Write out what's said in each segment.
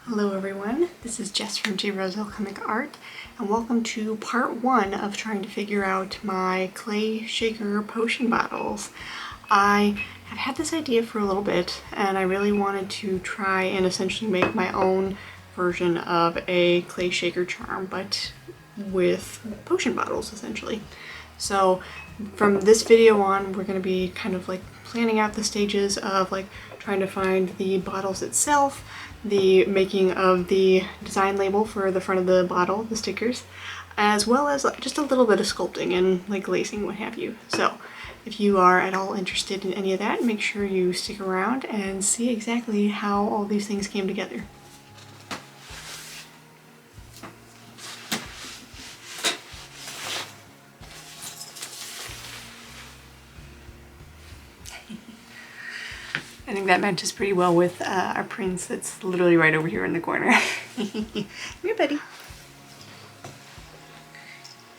Hello everyone, this is Jess from J. Roselle Comic Art, and welcome to part 1 of trying to figure out my clay shaker potion bottles. I have had this idea for a little bit, and I really wanted to try and essentially make my own version of a clay shaker charm, but with potion bottles essentially. So from this video on, we're going to be kind of like planning out the stages of like trying to find the bottles itself, the making of the design label for the front of the bottle, the stickers, as well as just a little bit of sculpting and like lacing, what have you. So if you are at all interested in any of that, make sure you stick around and see exactly how all these things came together. I think that matches pretty well with our prince that's literally right over here in the corner. Here, buddy.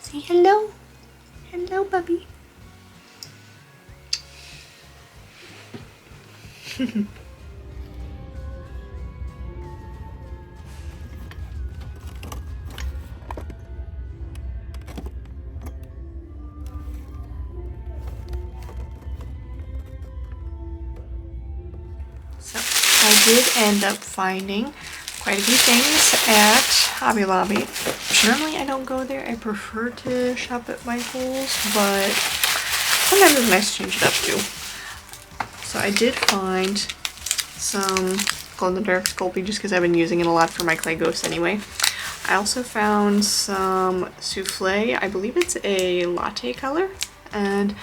Say hello. Hello, puppy. So I did end up finding quite a few things at Hobby Lobby. Generally I don't go there, I prefer to shop at Michael's, but sometimes it's nice to change it up too. So I did find some glow-in-the-dark Sculpting just because I've been using it a lot for my clay ghosts anyway. I also found some souffle. I believe it's a latte color, and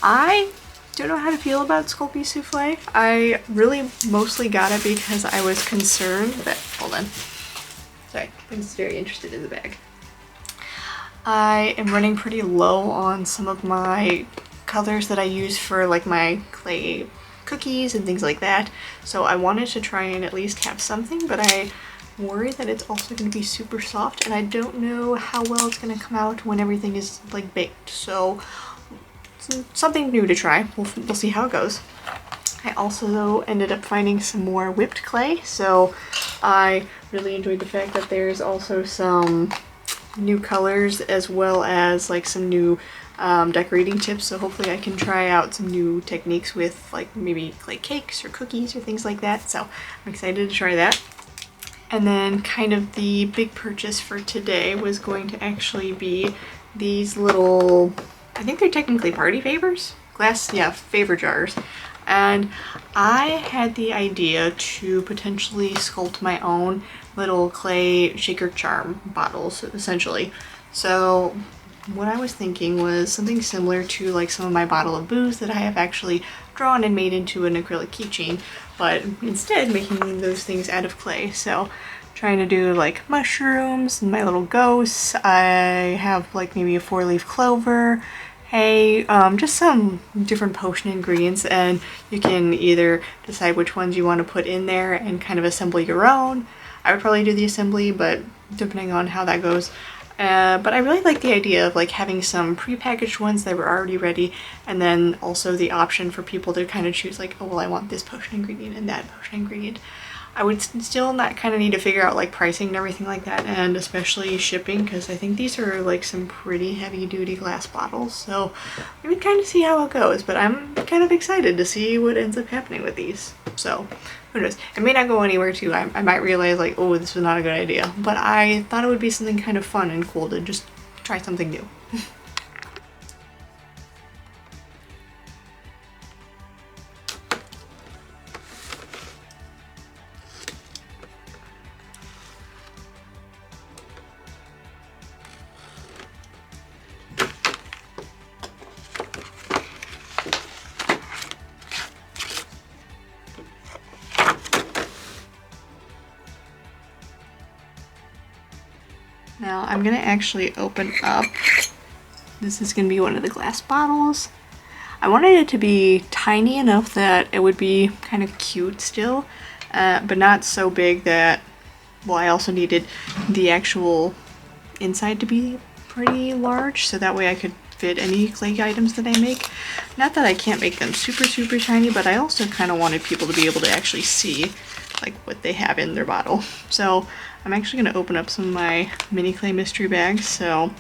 I don't know how to feel about Sculpey souffle. I really mostly got it because I was concerned that, hold on, sorry, I'm just very interested in the bag. I am running pretty low on some of my colors that I use for like my clay cookies and things like that, so I wanted to try and at least have something, but I worry that it's also going to be super soft, and I don't know how well it's going to come out when everything is like baked, so something new to try. We'll see how it goes. I also ended up finding some more whipped clay, so I really enjoyed the fact that there's also some new colors as well as like some new decorating tips, so hopefully I can try out some new techniques with like maybe clay cakes or cookies or things like that, so I'm excited to try that. And then kind of the big purchase for today was going to actually be these little, I think they're technically party favors? Glass, yeah, favor jars. And I had the idea to potentially sculpt my own little clay shaker charm bottles, essentially. So what I was thinking was something similar to like some of my bottle of booze that I have actually drawn and made into an acrylic keychain, but instead making those things out of clay. So trying to do like mushrooms and my little ghosts. I have like maybe a 4-leaf clover, hay, just some different potion ingredients, and you can either decide which ones you want to put in there and kind of assemble your own. I would probably do the assembly, but depending on how that goes. But I really like the idea of like having some pre-packaged ones that were already ready, and then also the option for people to kind of choose like, oh well, I want this potion ingredient and that potion ingredient. I would still not kind of need to figure out like pricing and everything like that, and especially shipping, because I think these are like some pretty heavy duty glass bottles, so we would kind of see how it goes, but I'm kind of excited to see what ends up happening with these. So who knows, it may not go anywhere too. I might realize like, oh, this was not a good idea, but I thought it would be something kind of fun and cool to just try something new. Now I'm gonna actually open up, this is gonna be one of the glass bottles. I wanted it to be tiny enough that it would be kind of cute still, but not so big that, well, I also needed the actual inside to be pretty large, so that way I could fit any clay items that I make. Not that I can't make them super tiny, but I also kind of wanted people to be able to actually see like what they have in their bottle. So I'm actually going to open up some of my mini clay mystery bags. So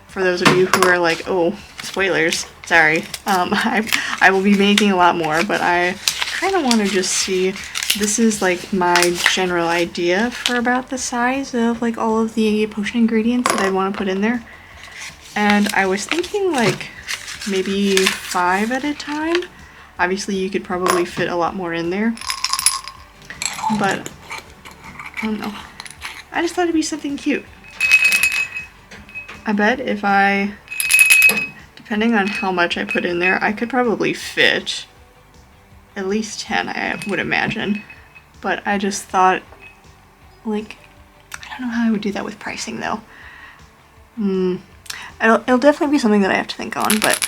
for those of you who are like, oh, spoilers, sorry, I will be making a lot more, but I kind of want to just see. This is like my general idea for about the size of like all of the potion ingredients that I want to put in there. And I was thinking like maybe 5 at a time. Obviously you could probably fit a lot more in there, but I don't know. I just thought it'd be something cute. I bet if depending on how much I put in there, I could probably fit at least 10, I would imagine. But I just thought, like, I don't know how I would do that with pricing though. It'll definitely be something that I have to think on, but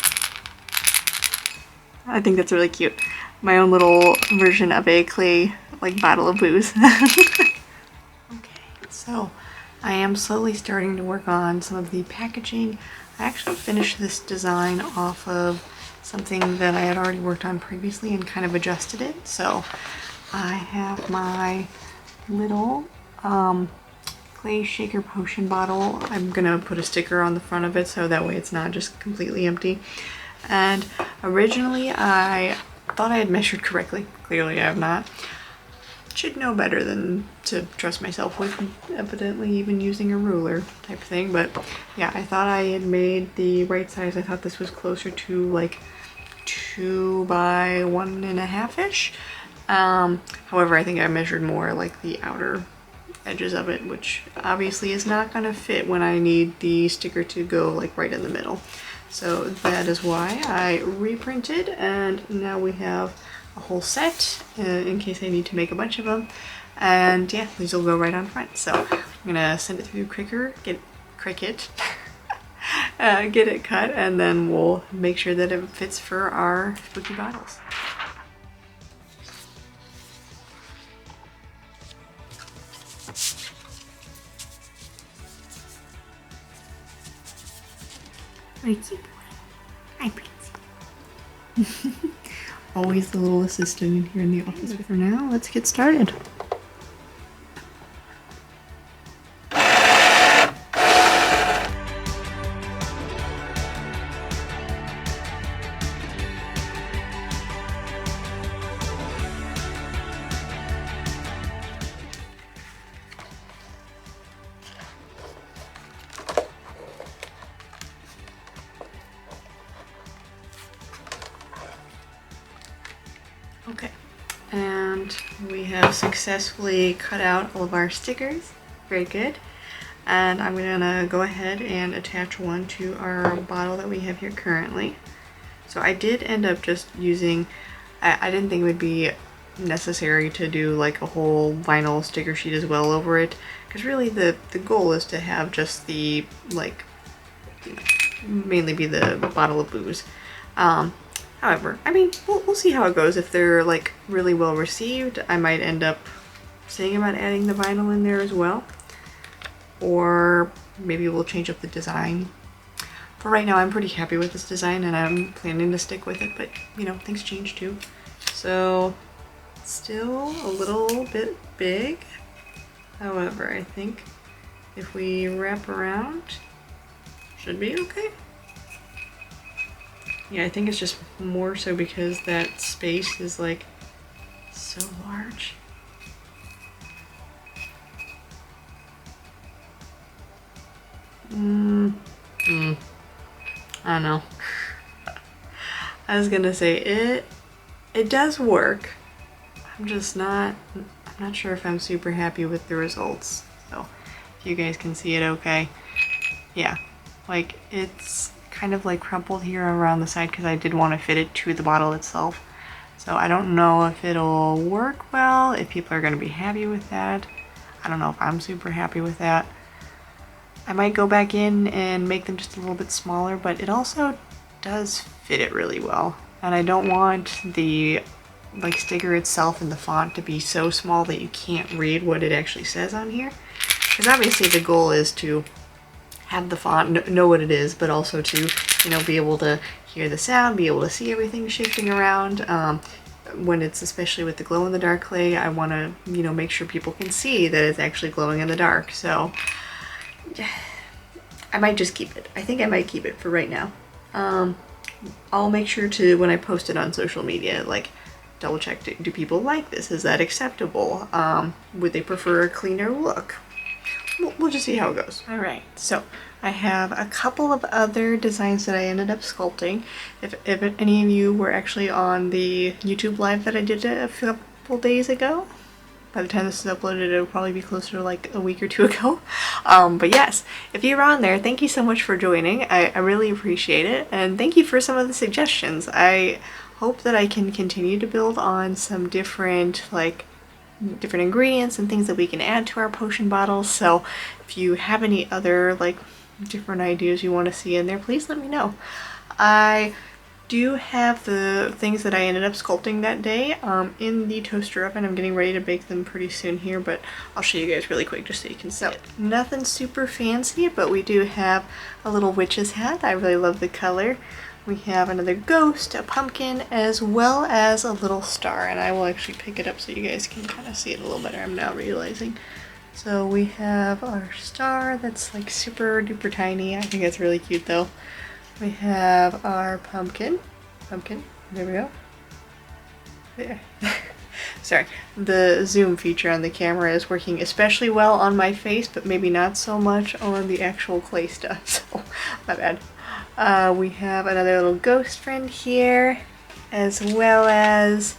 I think that's really cute. My own little version of a clay, like, bottle of booze. Okay, so I am slowly starting to work on some of the packaging. I actually finished this design off of something that I had already worked on previously and kind of adjusted it. So I have my little clay shaker potion bottle. I'm gonna put a sticker on the front of it so that way it's not just completely empty. And originally I thought I had measured correctly. Clearly I have not. Should know better than to trust myself with evidently even using a ruler type thing, but yeah, I thought I had made the right size. I thought this was closer to like 2 by 1.5-ish. However, I think I measured more like the outer edges of it, which obviously is not gonna fit when I need the sticker to go like right in the middle. So that is why I reprinted, and now we have a whole set in case I need to make a bunch of them. And yeah, these will go right on front. So I'm gonna send it through Cricut, get it cut, and then we'll make sure that it fits for our spooky bottles. Ricky boy. Hi, Prince. Always the little assistant in here in the office with her now. Let's get started. Okay, and we have successfully cut out all of our stickers. Very good. And I'm gonna go ahead and attach one to our bottle that we have here currently. So I did end up just using, I didn't think it would be necessary to do like a whole vinyl sticker sheet as well over it, because really the goal is to have just the, like, you know, mainly be the bottle of booze. However, I mean, we'll see how it goes. If they're like really well received, I might end up saying about adding the vinyl in there as well. Or maybe we'll change up the design. For right now, I'm pretty happy with this design and I'm planning to stick with it, but you know, things change too. So, still a little bit big. However, I think if we wrap around, should be okay. Yeah, I think it's just more so because that space is like so large. I don't know. I was gonna say it does work. I'm not sure if I'm super happy with the results. So if you guys can see it okay. Yeah, like it's kind of like crumpled here around the side because I did want to fit it to the bottle itself. So I don't know if it'll work well, if people are going to be happy with that. I don't know if I'm super happy with that. I might go back in and make them just a little bit smaller, but it also does fit it really well. And I don't want the like sticker itself and the font to be so small that you can't read what it actually says on here. Because obviously the goal is to have the font, know what it is, but also to, you know, be able to hear the sound, be able to see everything shifting around. when it's especially with the glow in the dark clay, I want to, you know, make sure people can see that it's actually glowing in the dark. So I might just keep it. I think I might keep it for right now. I'll make sure to, when I post it on social media, like double check, do people like this? Is that acceptable? Would they prefer a cleaner look? We'll just see how it goes. All right, so I have a couple of other designs that I ended up sculpting. If any of you were actually on the YouTube live that I did a couple days ago, by the time this is uploaded, it'll probably be closer to like a week or two ago. But yes, if you're on there, thank you so much for joining. I really appreciate it. And thank you for some of the suggestions. I hope that I can continue to build on some different ingredients and things that we can add to our potion bottles. So if you have any other like different ideas you want to see in there, please let me know. I do have the things that I ended up sculpting that day in the toaster oven. I'm getting ready to bake them pretty soon here, but I'll show you guys really quick just so you can see it. Nothing super fancy, but we do have a little witch's hat. I really love the color. We have another ghost, a pumpkin, as well as a little star, and I will actually pick it up so you guys can kind of see it a little better. I'm now realizing. So we have our star that's like super duper tiny. I think it's really cute though. We have our pumpkin. There we go. There. Sorry, the zoom feature on the camera is working especially well on my face, but maybe not so much on the actual clay stuff, so my bad. We have another little ghost friend here, as well as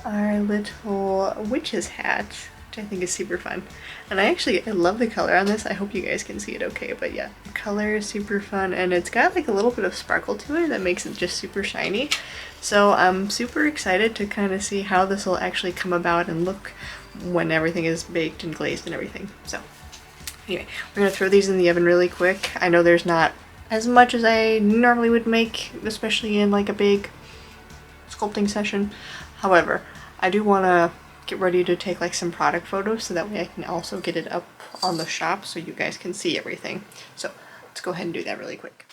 our little witch's hat, which I think is super fun. And I love the color on this. I hope you guys can see it okay, but yeah, the color is super fun, and it's got like a little bit of sparkle to it that makes it just super shiny. So I'm super excited to kind of see how this will actually come about and look when everything is baked and glazed and everything. So anyway, we're gonna throw these in the oven really quick. I know there's not as much as I normally would make, especially in like a big sculpting session. However, I do want to get ready to take like some product photos so that way I can also get it up on the shop so you guys can see everything. So let's go ahead and do that really quick.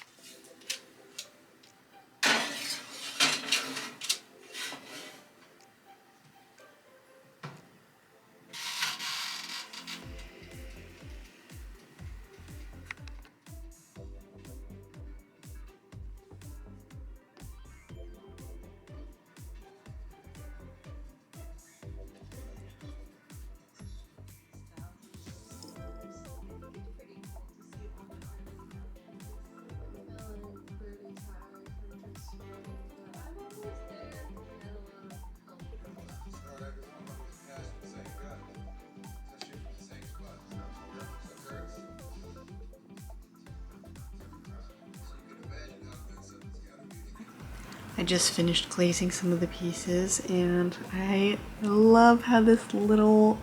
I just finished glazing some of the pieces, and I love how this little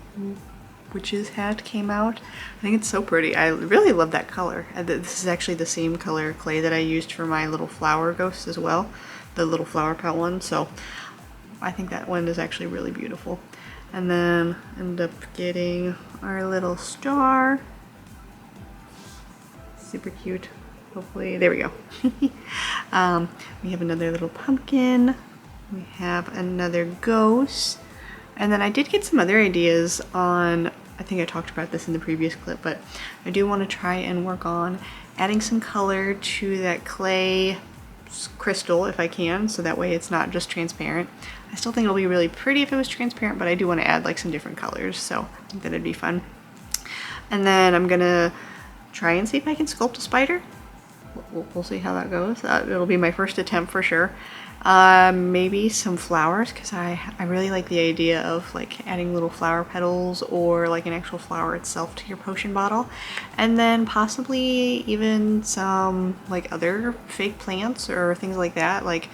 witch's hat came out. I think it's so pretty. I really love that color. This is actually the same color clay that I used for my little flower ghost as well, the little flower pot one, so I think that one is actually really beautiful. And then end up getting our little star. Super cute. Hopefully, there we go. We have another little pumpkin. We have another ghost. And then I did get some other ideas on, I think I talked about this in the previous clip, but I do want to try and work on adding some color to that clay crystal if I can, so that way it's not just transparent. I still think it'll be really pretty if it was transparent, but I do want to add like some different colors, so I think that'd be fun. And then I'm gonna try and see if I can sculpt a spider. We'll see how that goes. It'll be my first attempt for sure. Maybe some flowers, because I really like the idea of like adding little flower petals or like an actual flower itself to your potion bottle. And then possibly even some like other fake plants or things like that, like,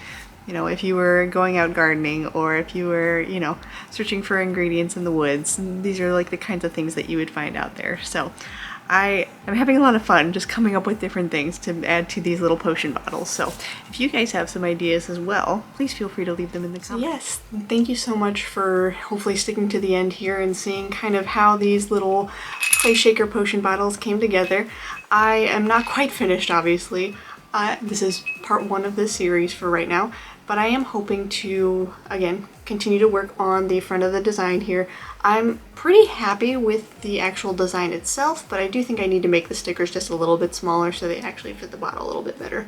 you know, if you were going out gardening or if you were, you know, searching for ingredients in the woods. These are like the kinds of things that you would find out there. So I'm having a lot of fun just coming up with different things to add to these little potion bottles. So if you guys have some ideas as well, please feel free to leave them in the comments. Yes, thank you so much for hopefully sticking to the end here and seeing kind of how these little clay shaker potion bottles came together. I am not quite finished, obviously. This is part one of this series for right now. but I am hoping to, again, continue to work on the front of the design here. I'm pretty happy with the actual design itself, but I do think I need to make the stickers just a little bit smaller so they actually fit the bottle a little bit better.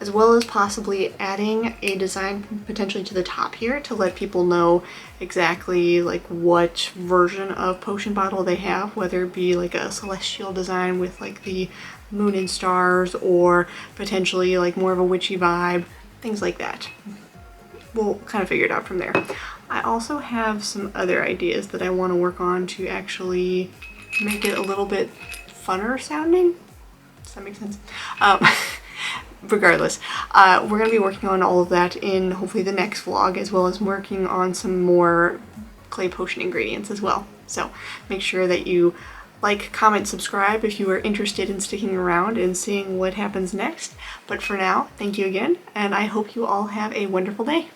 As well as possibly adding a design potentially to the top here to let people know exactly like what version of potion bottle they have, whether it be like a celestial design with like the moon and stars, or potentially like more of a witchy vibe, things like that. We'll kind of figure it out from there. I also have some other ideas that I want to work on to actually make it a little bit funner sounding. Does that make sense? Regardless, we're going to be working on all of that in hopefully the next vlog, as well as working on some more clay potion ingredients as well. So make sure that you like, comment, subscribe if you are interested in sticking around and seeing what happens next. But for now, thank you again, and I hope you all have a wonderful day.